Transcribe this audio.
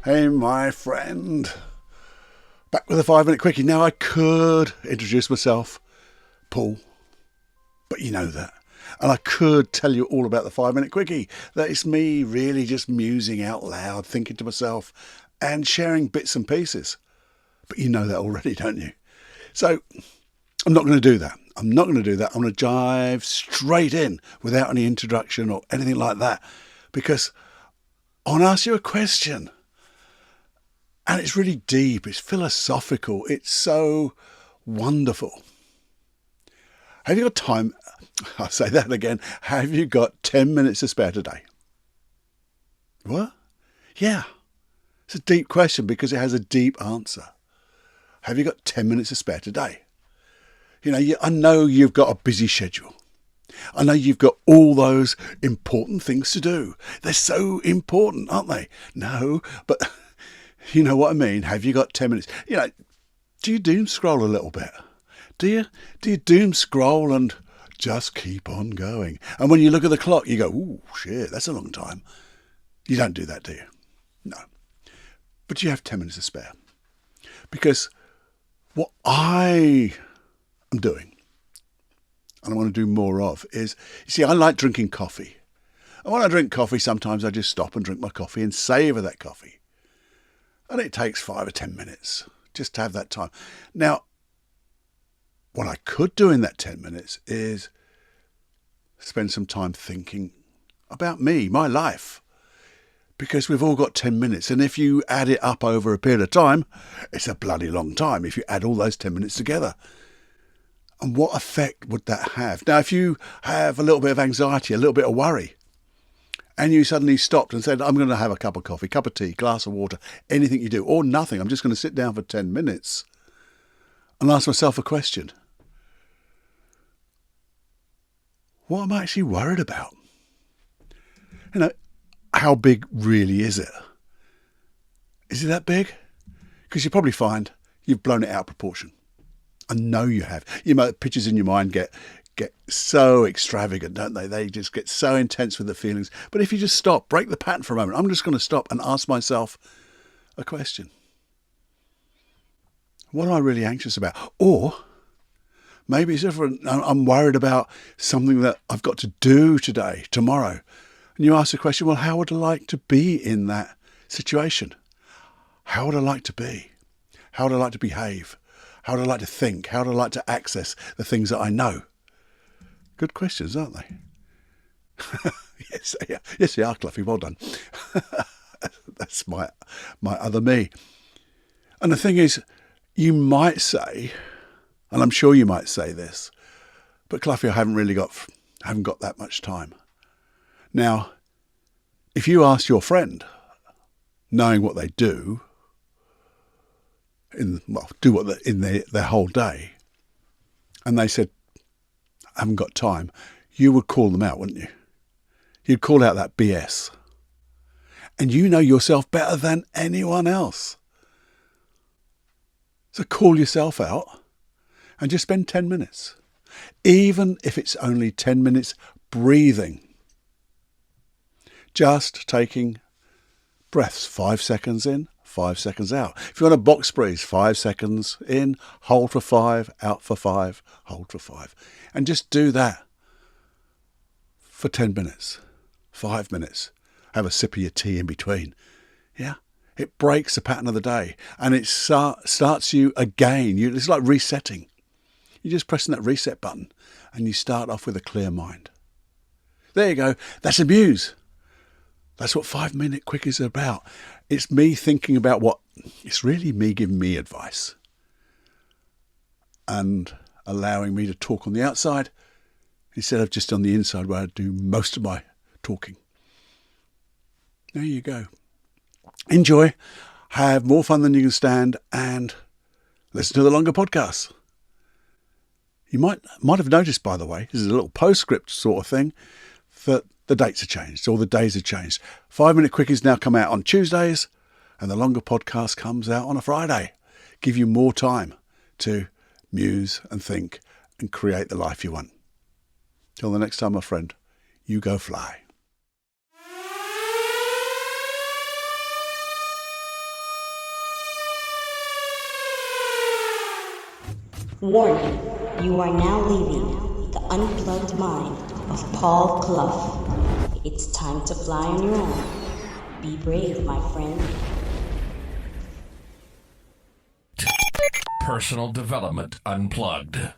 Hey, my friend. Back with a 5-minute quickie. Now, I could introduce myself, Paul, but you know that. And I could tell you all about the 5-minute quickie. That it's me really just musing out loud, thinking to myself, and sharing bits and pieces. But you know that already, don't you? So, I'm not going to do that. I'm going to dive straight in without any introduction or anything like that. Because I want to ask you a question. And it's really deep, it's philosophical, it's so wonderful. Have you got time? I'll say that again. Have you got 10 minutes to spare today? What? Yeah. It's a deep question because it has a deep answer. Have you got 10 minutes to spare today? You know, I know you've got a busy schedule. I know you've got all those important things to do. They're so important, aren't they? No, but you know what I mean? Have you got 10 minutes? You know, do you doom scroll a little bit? Do you? Do you doom scroll and just keep on going? And when you look at the clock, you go, ooh, shit, that's a long time. You don't do that, do you? No. But you have 10 minutes to spare. Because what I am doing, and I want to do more of, is, you see, I like drinking coffee. And when I drink coffee, sometimes I just stop and drink my coffee and savour that coffee. And it takes 5 or 10 minutes just to have that time. Now, what I could do in that 10 minutes is spend some time thinking about me, my life. Because we've all got 10 minutes. And if you add it up over a period of time, it's a bloody long time if you add all those 10 minutes together. And what effect would that have? Now, if you have a little bit of anxiety, a little bit of worry, and you suddenly stopped and said, I'm going to have a cup of coffee, cup of tea, glass of water, anything you do, or nothing. I'm just going to sit down for 10 minutes and ask myself a question. What am I actually worried about? You know, how big really is it? Is it that big? Because you probably find you've blown it out of proportion. I know you have. You know, pictures in your mind get so extravagant, don't they? They just get so intense with the feelings. But if you just stop, break the pattern for a moment, I'm just going to stop and ask myself a question. What am I really anxious about? Or maybe it's different. I'm worried about something that I've got to do today, tomorrow. And you ask the question, well, how would I like to be in that situation? How would I like to be? How would I like to behave? How would I like to think? How would I like to access the things that I know? Good questions, aren't they? Yes, they are, Cluffy. Well done. That's my other me. And the thing is, you might say, and I'm sure you might say this, but Cluffy, I haven't got that much time. Now, if you ask your friend, knowing what they do, in their whole day, and they said, I haven't got time, you would call them out, wouldn't you? You'd call out that BS. And you know yourself better than anyone else. So call yourself out and just spend 10 minutes. Even if it's only 10 minutes breathing. Just taking breaths, 5 seconds in, 5 seconds out. If you want a box breathe, 5 seconds in, hold for 5, out for 5, hold for 5. And just do that for 10 minutes, 5 minutes. Have a sip of your tea in between. Yeah, it breaks the pattern of the day and it starts you again. It's like resetting. You're just pressing that reset button and you start off with a clear mind. There you go. That's a muse. That's what 5-minute quick is about. It's me thinking about it's really me giving me advice and allowing me to talk on the outside instead of just on the inside where I do most of my talking. There you go. Enjoy, have more fun than you can stand, and listen to the longer podcasts. You might have noticed, by the way, this is a little postscript sort of thing, that the dates have changed, or the days have changed. 5-minute quickies now come out on Tuesdays, and the longer podcast comes out on a Friday. Give you more time to muse and think and create the life you want. Till the next time, my friend, you go fly. Warning, you are now leaving the unplugged mind of Paul Clough. It's time to fly on your own. Be brave, my friend. Personal Development Unplugged.